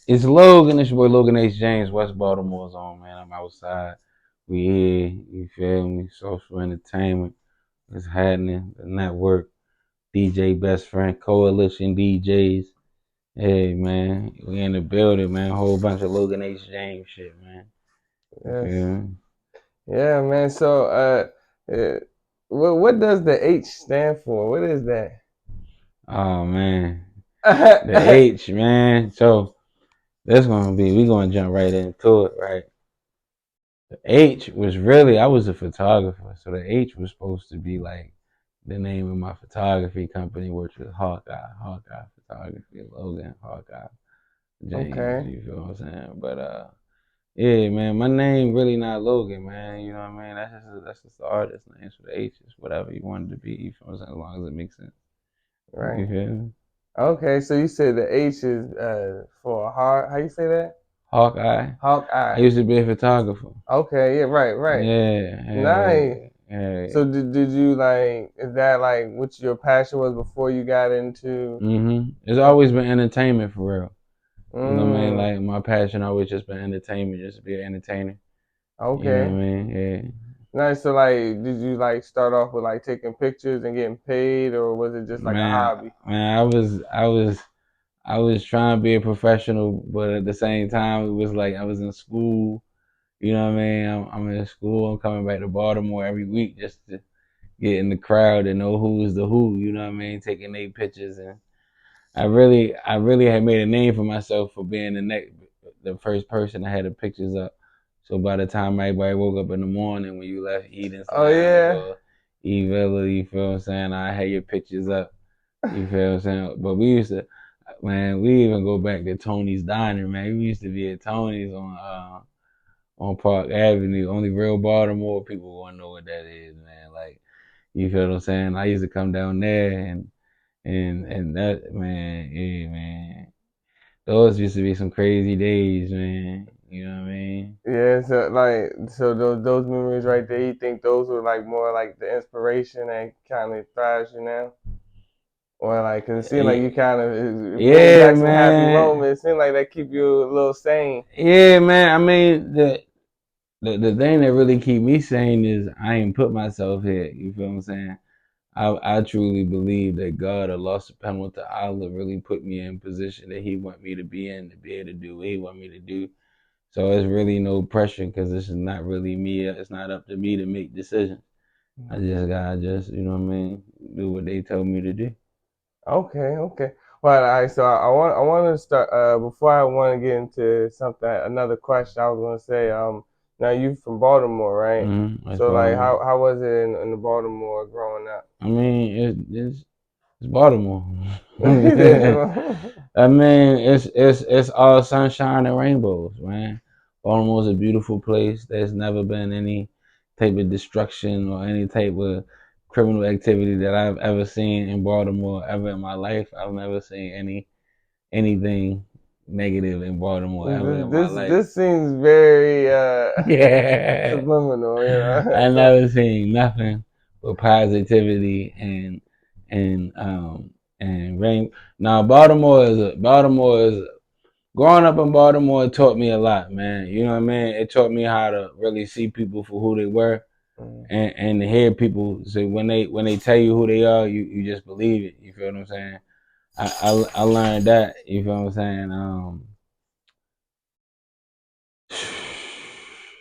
It's Logan. It's your boy Logan H James, West Baltimore's on, man. I'm outside. We here. You feel me? Soulcial Entertainment is happening. The network, DJ Best Friend, Coalition DJs. Hey, man. We in the building, man. A whole bunch of Logan H James shit, man. You Yes. feel me? Yeah, man. So, what does the H stand for? What is that? Oh, man. The H, man. So, we gonna jump right into it, right? The H was really, I was a photographer, so the H was supposed to be like the name of my photography company, which was Hawkeye Photography, Logan Hawkeye James. Okay. You feel what I'm saying? But yeah, man, my name really not Logan, man. You know what I mean? That's just the artist name. So the H is whatever you want it to be. You feel what I'm saying? As long as it makes sense. You Right. feel me? Okay. So you said the H is for heart. How you say that? Hawkeye. I Hawkeye. used to be a photographer. Okay. Yeah. Right. Right. Yeah, Nice. hey, hey. So did you like? Is that like what your passion was before you got into? It's Uh, always been entertainment for real. You know what I mean? mm, Like my passion always just been entertainment, just to be an entertainer. You know what I okay. mean? Nice. So like, did you like start off with like taking pictures and getting paid, or was it just Yeah. like a Man, hobby? man, I was trying to be a professional, but at the same time, it was like I was in school. You know what I mean? I'm in school. I'm coming back to Baltimore every week just to get in the crowd and know who's the who. You know what I mean? Taking their pictures, and I really had made a name for myself for being the first person that had the pictures up. So by the time everybody woke up in the morning when you left Eden Oh Salams yeah. or Villa, you feel what I'm saying? I had your pictures up. You feel what I'm saying? But we used to, man, we even go back to Tony's Diner, man. We used to be at Tony's on Park Avenue. Only real Baltimore people want to know what that is, man. Like, you feel what I'm saying? I used to come down there and that, man, yeah, man. Those used to be some crazy days, man. You know what I mean? Yeah, so like so those memories right there, you think those were like more like the inspiration that kind of thrives you now, or like cause it seemed like you kind of bringing Yeah, back some happy man. moments. It seemed like that keep you a little sane. Yeah, man. I mean, the thing that really keep me sane is I ain't put myself here. You feel what I'm saying? I truly believe that God, Allah subhanahu wa ta'ala, really put me in position that He want me to be in to be able to do what He want me to do. So it's really no pressure because this is not really me. It's not up to me to make decisions. I just gotta you know what I mean, do what they told me to do. Okay, okay. Well, all right. So I want to start before I want to get into something another question. I was gonna say now you from Baltimore, right? That's So like Baltimore. how was it in the Baltimore growing up? I mean, it's Baltimore. I mean, it's all sunshine and rainbows, man. Baltimore's a beautiful place. There's never been any type of destruction or any type of criminal activity that I've ever seen in Baltimore ever in my life. I've never seen anything negative in Baltimore ever This in my life. this seems very Yeah. subliminal, you I know. So never seen nothing but positivity and rain. Now Baltimore is growing up in Baltimore. It taught me a lot, man. You know what I mean? It taught me how to really see people for who they were, mm, and to hear people say when they tell you who they are, you just believe it. You feel what I'm saying? I learned that. You feel what I'm saying?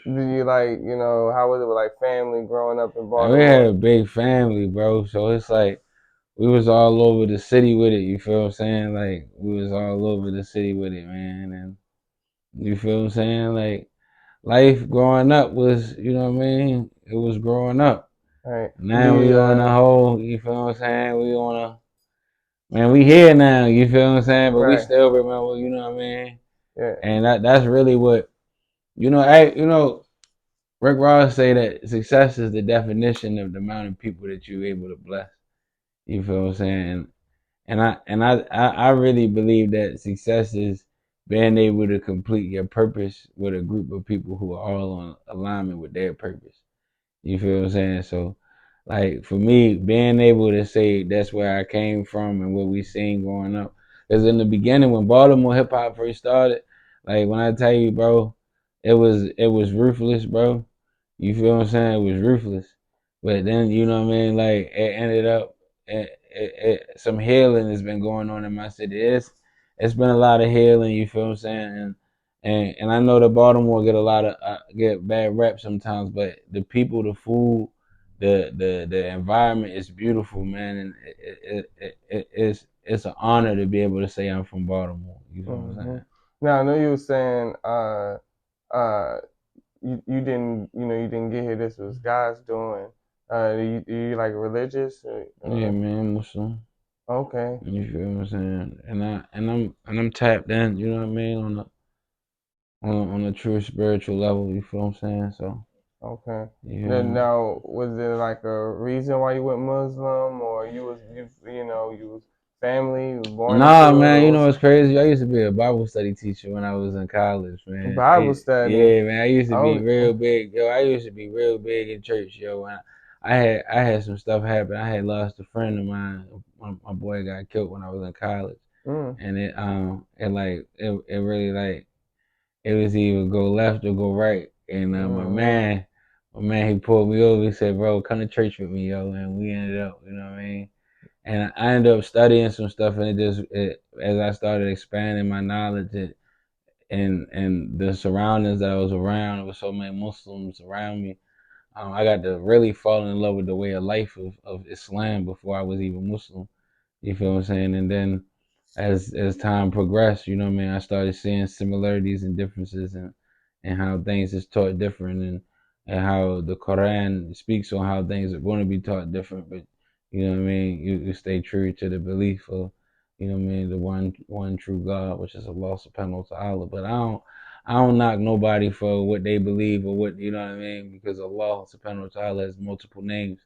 do you like how was it with like family growing up in And we had a Baltimore? big family, bro. So it's like we was all over the city with it. You feel what I'm saying? Like we was all over the city with it, man. And you feel what I'm saying? Like life growing up was, you know what I mean? It was growing up. Right? Do Now we you on a whole. You feel what I'm saying? We on a man. We here now. You feel what I'm saying? But we right? still remember. You know what I mean? Yeah. And that's really what you know. Rick Ross say that success is the definition of the amount of people that you're able to bless. You feel what I'm saying? And I really believe that success is being able to complete your purpose with a group of people who are all on alignment with their purpose. You feel what I'm saying? So, like for me, being able to say that's where I came from and what we seen growing up, Because in the beginning, when Baltimore hip hop first started, like when I tell you, bro, it was ruthless, bro. You feel what I'm saying? It was ruthless. But then you know what I mean. Like it ended up, some healing has been going on in my city. It's been a lot of healing. You feel what I'm saying? And I know that Baltimore get a lot of get bad rep sometimes, but the people, the food, the environment is beautiful, man, and it's an honor to be able to say I'm from Baltimore. You feel what I'm Hmm. saying? Now I know you were saying uh you didn't you didn't get here. This was God's doing. You like religious? Yeah, man, Muslim. Okay, You feel what I'm saying? And I'm tapped in. You know what I mean on a true spiritual level. You feel what I'm saying? So okay. Then yeah. now, was there like a reason why you went Muslim, or you was family, you was born Nah, into it, man, or you know was what's crazy? I used to be a Bible study teacher when I was in college, man. Bible study? Yeah, man, I used to be Oh, real big. Yo, I used to be real big in church, yo. I had some stuff happen. I had lost a friend of mine. My boy got killed when I was in college, mm, and it really like it was either go left or go right. And mm, my man, he pulled me over. He said, "Bro, come to church with me, yo." And we ended up, you know what I mean? And I ended up studying some stuff, and as I started expanding my knowledge and the surroundings that I was around, there was so many Muslims around me. I got to really fall in love with the way of life of Islam before I was even Muslim. You feel what I'm saying? And then as time progressed, you know what I mean, I started seeing similarities and differences and how things is taught different and how the Quran speaks on how things are going to be taught different, but you know what I mean, you stay true to the belief of, you know what I mean, the one true God, which is Allah subhanahu wa ta'ala. But I don't knock nobody for what they believe or what you know what I mean, because Allah subhanahu wa ta'ala has multiple names.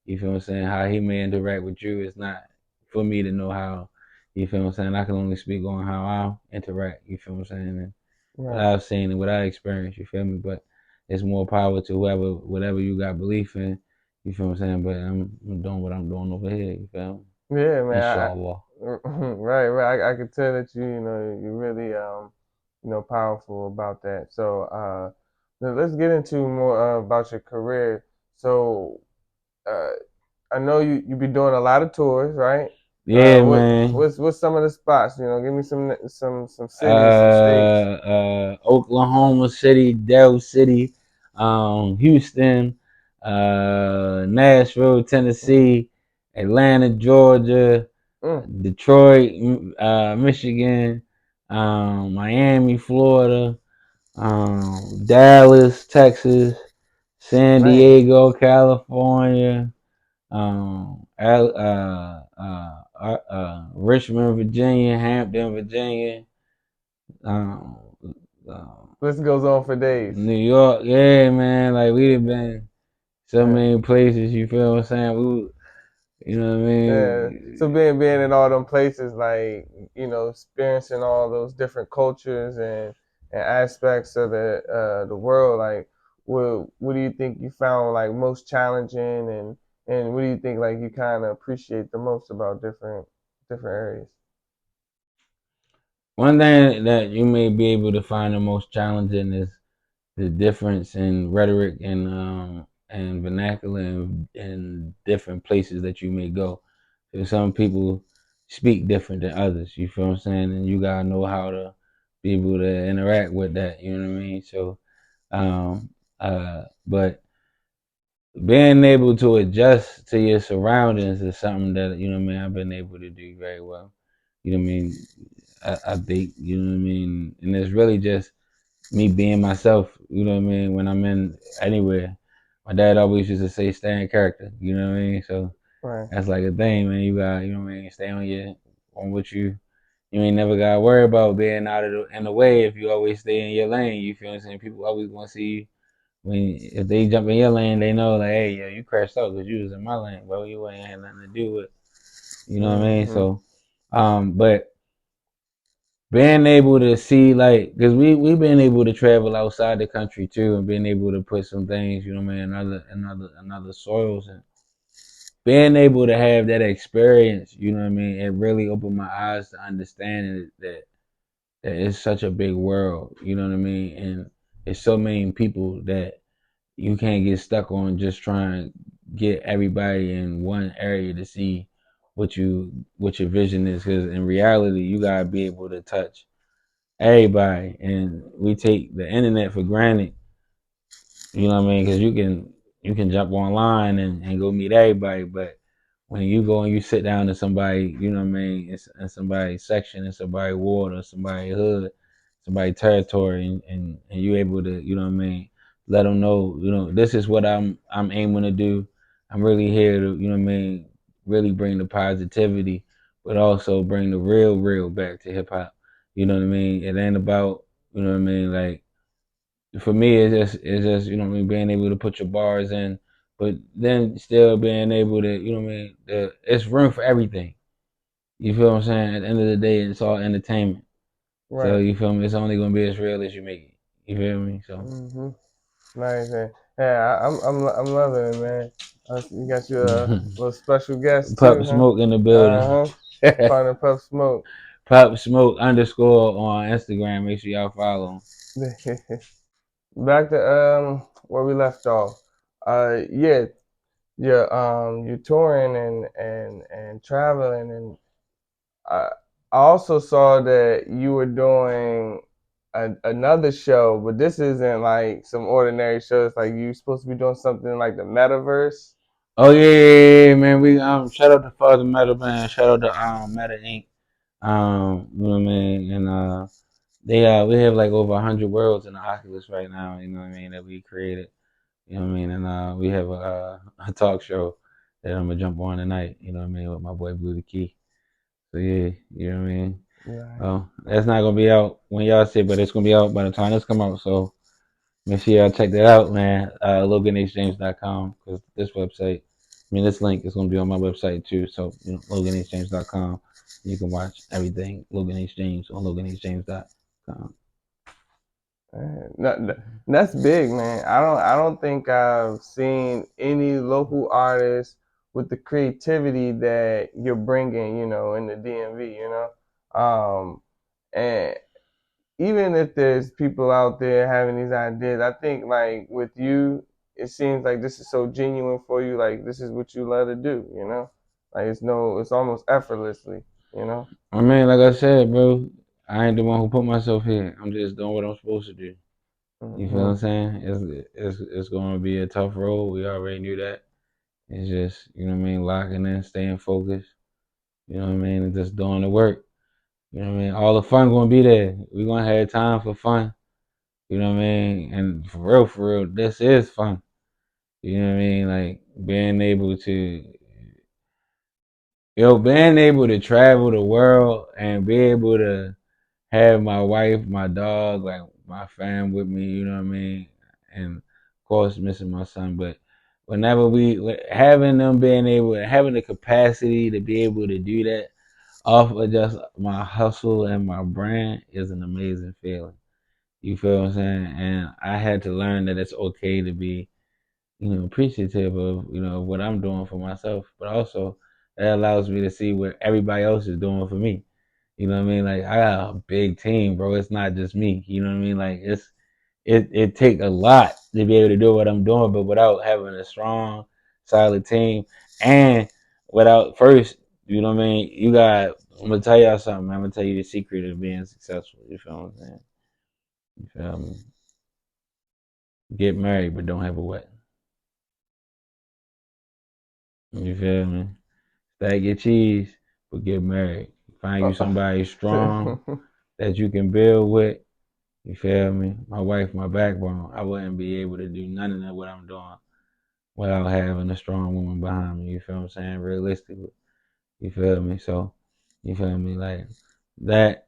You feel what I'm saying? How he may interact with you is not for me to know how. You feel what I'm saying? I can only speak on how I interact. You feel what I'm saying? And what right. I've seen and what I experienced. You feel me? But it's more power to whatever you got belief in. You feel what I'm saying? But I'm doing what I'm doing over here. You feel me? Yeah, man. Inshallah. Right. I could tell that you're really powerful about that. So now let's get into more about your career. So uh, I know you be doing a lot of tours, right? Yeah, What man. what's some of the spots? Give me some cities, some states. Oklahoma City, Del City, Houston, Nashville, Mm, Tennessee, Atlanta, Georgia, mm, Detroit, Michigan, Miami, Florida, Dallas, Texas, San man, Diego, California, Richmond, Virginia, Hampton, Virginia, um, list goes on for days. New York. Yeah, man, like we have been so Yeah. many places. You feel what I'm saying? You know what I Yeah. So mean? being in all them places, like experiencing all those different cultures and aspects of the world, like what do you think you found like most challenging, and what do you think like you kind of appreciate the most about different areas? One thing that you may be able to find the most challenging is the difference in rhetoric and vernacular in different places that you may go. So some people speak different than others. You feel what I'm saying? And you gotta know how to be able to interact with that. You know what I mean? So, but being able to adjust to your surroundings is something that you know what I mean. I've been able to do very well. You know what I mean? I think you know what I mean, and it's really just me being myself, you know what I mean, when I'm in anywhere. My dad always used to say stay in character, you know what I mean? So Right. that's like a thing, man. You got, you know what I mean, stay on what you ain't never gotta worry about being out of in the way if you always stay in your lane, you feel what I'm saying? People always gonna see you when if they jump in your lane, they know like, hey, yeah, you crashed out because you was in my lane, bro. You ain't had nothing to do with, you know what I mean? Hmm. So, but being able to see like because we've been able to travel outside the country too and being able to put some things you know what I mean in other soils being able to have that experience, you know what I mean, it really opened my eyes to understanding that it's such a big world, you know what I mean, and it's so many people that you can't get stuck on just trying to get everybody in one area to see what your vision is, because in reality you gotta be able to touch everybody, and we take the internet for granted. You know what I mean? Because you can jump online and go meet everybody, but when you go and you sit down to somebody, you know what I mean, in somebody's section, in somebody's ward, or somebody's hood, somebody's territory, and you able to, you know what I mean, let them know, you know, this is what I'm aiming to do. I'm really here to, you know what I mean, really bring the positivity, but also bring the real back to hip hop. You know what I mean? It ain't about, you know what I mean, like for me, it's just you know what I mean, being able to put your bars in, but then still being able to, you know what I mean, it's room for everything. You feel what I'm saying? At the end of the day, it's all entertainment. So Right. you feel me? It's only gonna be as real as you make it. You feel me? So Mm-hmm. Nice, man. Yeah, I'm loving it, man. You got your little special guest Pop too, huh? Smoke in the building. Uh huh. Partner Puff Smoke. Pop Smoke underscore on Instagram. Make sure y'all follow Back to where we left off. Yeah, you're touring and traveling, and I I also saw that you were doing another show, but this isn't like some ordinary show. It's like you supposed to be doing something like the metaverse. Oh yeah, man. We shout out to Father Metal Man. Shout out to Meta Inc. You know what I mean? And they we have like over 100 worlds in the Oculus right now. You know what I mean, that we created. You know what I mean? And we have a talk show that I'm gonna jump on tonight. You know what I mean, with my boy Blue the Key. So yeah, you know what I mean. Right. Well, that's not gonna be out when y'all see it, but it's gonna be out by the time this come out. So make sure y'all check that out, man. LoganHJames.com, because this website, I mean, this link is going to be on my website too. So, you know, LoganHJames.com. You can watch everything Logan H James on LoganHJames.com. That's big, man. I don't think I've seen any local artists with the creativity that you're bringing, in the DMV, and even if there's people out there having these ideas, I think like with you, it seems like this is so genuine for you. Like this is what you love to do, Like it's almost effortlessly, you know. I mean, like I said, bro, I ain't the one who put myself here. I'm just doing what I'm supposed to do. You feel what Hmm. I'm saying? It's going to be a tough road. We already knew that. It's just, you know what I mean, locking in, staying focused. You know what I mean, and just doing the work. You know what I mean? All the fun gonna be there. We gonna have time for fun. You know what I mean? And for real, this is fun. You know what I mean? Like being able to, being able to travel the world and be able to have my wife, my dog, like my fam with me. You know what I mean? And of course, missing my son, but whenever having them being able, having the capacity to be able to do that off of just my hustle and my brand is an amazing feeling. You feel what I'm saying? And I had to learn that it's okay to be, appreciative of, what I'm doing for myself, but also that allows me to see what everybody else is doing for me. You know what I mean? Like I got a big team, bro. It's not just me. You know what I mean? Like it take a lot to be able to do what I'm doing, but without having a strong, solid team and without first, you know what I mean? I'm gonna tell y'all something, man. I'm gonna tell you the secret of being successful. You feel what I'm saying? You feel me? Get married, but don't have a wedding. You feel me? Stack your cheese, but get married. Find you somebody strong that you can build with. You feel me? My wife, my backbone. I wouldn't be able to do none of what I'm doing without having a strong woman behind me. You feel what I'm saying? Realistically. You feel me? So, you feel me? Like that,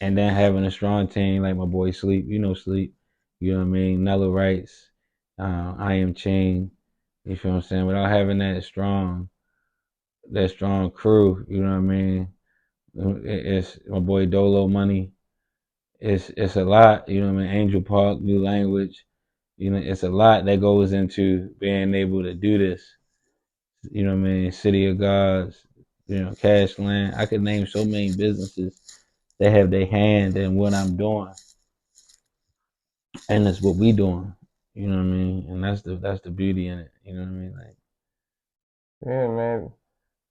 and then having a strong team like my boy Sleep. You know Sleep. You know what I mean? Nella Rights. I am Chain. You feel what I'm saying? Without having that strong crew. You know what I mean? It's my boy Dolo Money. It's a lot. You know what I mean? Angel Park, New Language. It's a lot that goes into being able to do this. You know what I mean? City of Gods, Cashland. I could name so many businesses that have their hand in what I'm doing, and it's what we doing. You know what I mean? And that's the beauty in it. You know what I mean? Like, Yeah, man.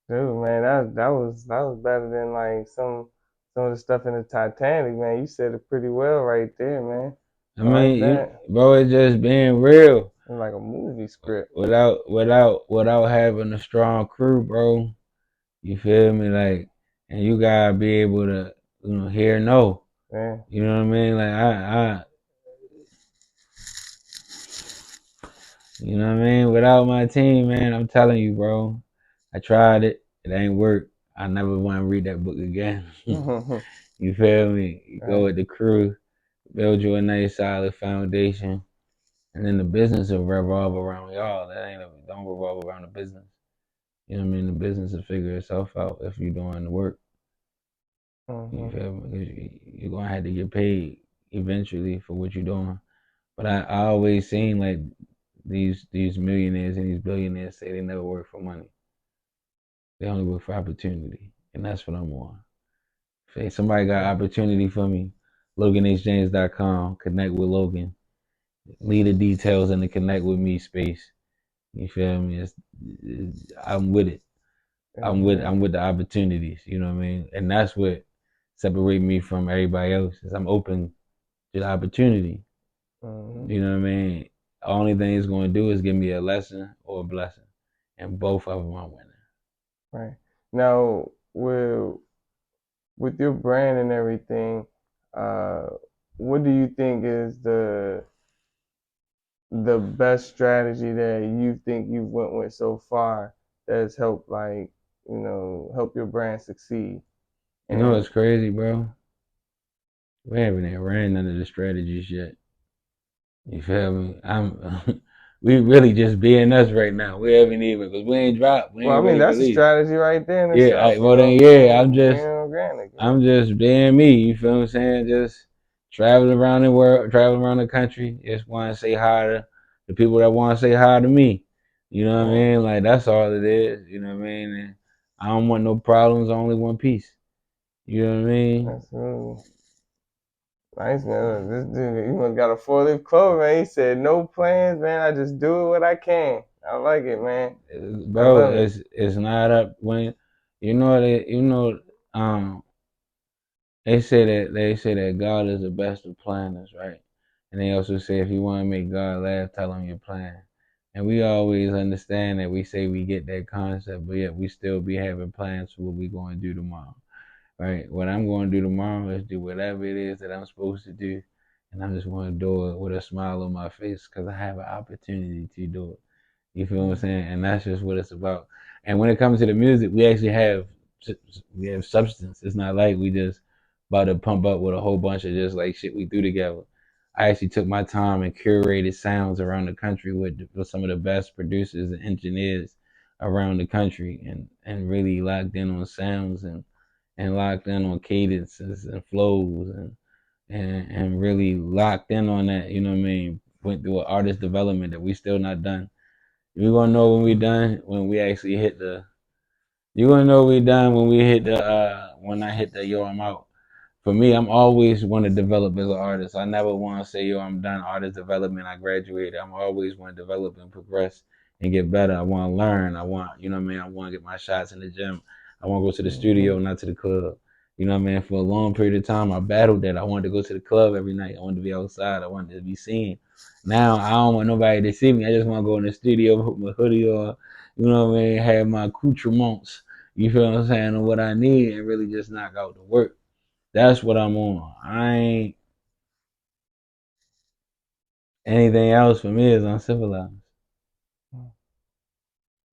Dude, man, that was better than like some of the stuff in the Titanic, man. You said it pretty well right there, man. I I like mean, that. bro, it's just being real It's like a movie script. without having a strong crew, bro. You feel me? Like, and you gotta be able to, hear no. Yeah. You know what I mean? Like, you know what I mean? Without my team, man, I'm telling you, bro. I tried it. It ain't work. I never want to read that book again. You feel me? You go Right. with the crew, build you a nice solid foundation, and then the business will revolve around y'all. Don't revolve around the business. You know what I mean? The business will figure itself out if you're doing the work. You Mm-hmm. feel me? 'Cause you're gonna have to get paid eventually for what you're doing. But I always seen like these millionaires and these billionaires say they never work for money. They only work for opportunity, and that's what I'm on. Say somebody got Yeah. opportunity for me, LoganHJames.com. Connect with Logan. Leave the details in the connect with me space. You feel me? I'm with it. Yeah, I'm man. with the opportunities. You know what I mean? And that's what separate me from everybody else. Is I'm open to the opportunity. Mm-hmm. You know what I mean? Only thing it's going to do is give me a lesson or a blessing, and both of them I'm winning. Right. Now, with your brand and everything, uh, what do you think is the best strategy that you think you've went with so far that has helped help your brand succeed? You know And what's crazy, bro? We haven't even ran none of the strategies yet. You feel me? We really just being us right now. We haven't even because we ain't dropped. We well, I ain't mean really that's a released. strategy right there in Yeah, itself, well then, yeah. being organic, I'm just being me. You feel what I'm saying? Just traveling around the world, traveling around the country. Just want to say hi to the people that want to say hi to me. You know what I yeah, mean? Like that's all it is. You know what I mean? And I don't want no problems. I only want peace. You know what I mean? that's really nice, man. This dude, you must got a 4-leaf clover, man. He said no plans, man. I just do it what I can. I like it, man. I Bro, love it. it's not up when um they say that God is the best of planners, right? And they also say if you want to make God laugh, tell him your plan. And we always understand that we say we get that concept, but yet we still be having plans for what we going to do tomorrow, right? What I'm going to do tomorrow is do whatever it is that I'm supposed to do, and I'm just going to do it with a smile on my face because I have an opportunity to do it. You feel what I'm Mm, saying? And that's just what it's about. And when it comes to the music, we have substance. It's not like we just about to pump up with a whole bunch of just like shit we threw together. I actually took my time and curated sounds around the country with some of the best producers and engineers around the country, and really locked in on sounds and locked in on cadences and flows and really locked in on that. You know what I mean? Went through an artist development that we still not done. You're gonna know when we done when we actually hit the. You're gonna know we done when we hit the when I hit the yo I'm out. For me, I'm always want to develop as an artist. I never want to say yo I'm done artist development. I graduated. I'm always want to develop and progress and get better. I want to learn. I want what I mean. I want to get my shots in the gym. I want to go to the mm-hmm. studio, not to the club. What I mean? For a long period of time, I battled that. I wanted to go to the club every night. I wanted to be outside. I wanted to be seen. Now I don't want nobody to see me. I just want to go in the studio, put my hoodie on, what I mean, have my accoutrements, you feel what I'm saying, and what I need, and really just knock out the work. That's what I'm on. I ain't anything else for me is uncivilized.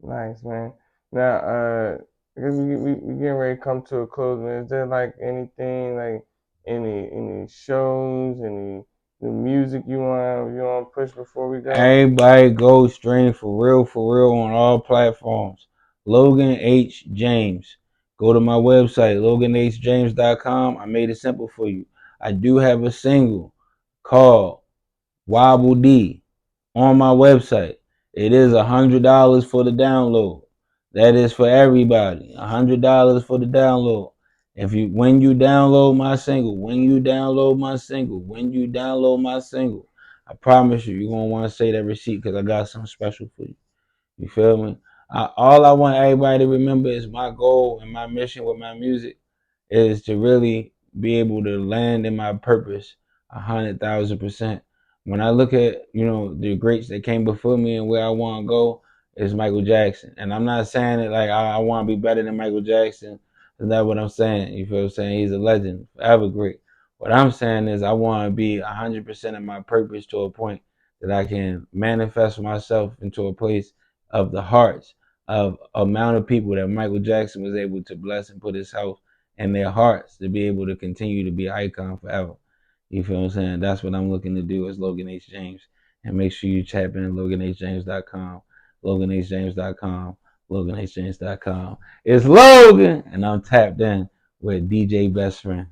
Nice, man. Now, I guess we getting ready to come to a close, man. Is there like anything, like any shows, any new music you want to push before we go? Everybody go stream for real on all platforms. Logan H James. Go to my website, loganhjames.com. I made it simple for you. I do have a single called Wobble D on my website. It is $100 for the download. That is for everybody. $100 for the download. If you when you download my single, I promise you, you're gonna want to say that receipt because I got something special for you. You feel me? All I want everybody to remember is my goal and my mission with my music is to really be able to land in my purpose 100,000%. When I look at the greats that came before me and where I want to go is Michael Jackson, and I'm not saying it like I want to be better than Michael Jackson. That's not what I'm saying. You feel what I'm saying? He's a legend, forever great. What I'm saying is I want to be 100% of my purpose to a point that I can manifest myself into a place of the hearts of amount of people that Michael Jackson was able to bless and put his health in their hearts to be able to continue to be an icon forever. You feel what I'm saying? That's what I'm looking to do as Logan H James. And make sure you tap in LoganHJames.com, LoganHJames.com, LoganHJames.com. It's Logan, and I'm tapped in with DJ Best Friend.